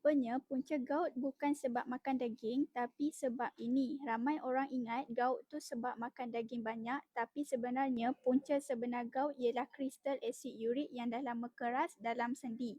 Rupanya punca gout bukan sebab makan daging, tapi sebab ini. Ramai orang ingat gout tu sebab makan daging banyak, tapi sebenarnya punca sebenar gout ialah kristal asid urik yang dah lama keras dalam sendi.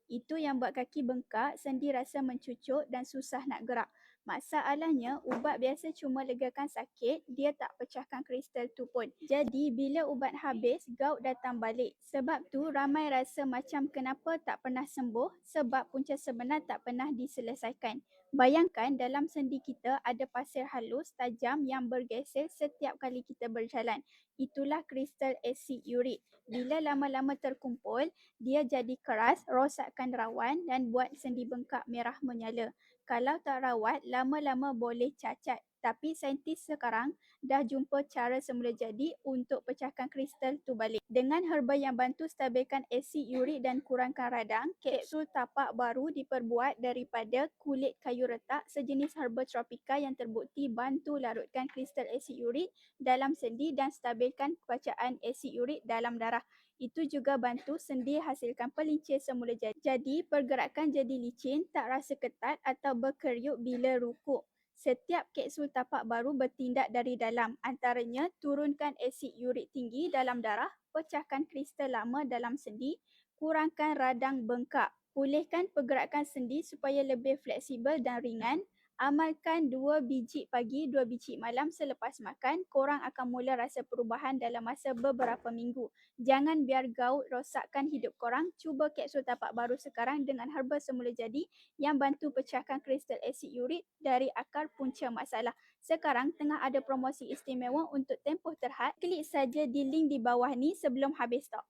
Itu yang buat kaki bengkak, sendi rasa mencucuk dan susah nak gerak. Masalahnya, ubat biasa cuma legakan sakit, dia tak pecahkan kristal tu pun. Jadi, bila ubat habis, gout datang balik. Sebab tu, ramai rasa macam kenapa tak pernah sembuh sebab punca sebenar tak pernah diselesaikan. Bayangkan dalam sendi kita ada pasir halus, tajam yang bergeser setiap kali kita berjalan. Itulah kristal asid urik. Bila lama-lama terkumpul, dia jadi keras, rosakkan rawan dan buat sendi bengkak merah menyala. Kalau tak rawat, lama-lama boleh cacat. Tapi saintis sekarang dah jumpa cara semula jadi untuk pecahkan kristal tu balik. Dengan herba yang bantu stabilkan asid urik dan kurangkan radang, kapsul tapak baru diperbuat daripada kulit kayu retak, sejenis herba tropika yang terbukti bantu larutkan kristal asid urik dalam sendi dan stabilkan bacaan asid urik dalam darah. Itu juga bantu sendi hasilkan pelincir semula jadi. Jadi, pergerakan jadi licin, tak rasa ketat atau berkeriuk bila rukuk. Setiap kapsul tapak baru bertindak dari dalam. Antaranya, turunkan asid urik tinggi dalam darah, pecahkan kristal lama dalam sendi, kurangkan radang bengkak, pulihkan pergerakan sendi supaya lebih fleksibel dan ringan. Amalkan 2 biji pagi, 2 biji malam selepas makan. Korang akan mula rasa perubahan dalam masa beberapa minggu. Jangan biar gout rosakkan hidup korang. Cuba kapsul tapak baru sekarang dengan herba semula jadi yang bantu pecahkan kristal asid urik dari akar punca masalah. Sekarang tengah ada promosi istimewa untuk tempoh terhad. Klik saja di link di bawah ni sebelum habis stok.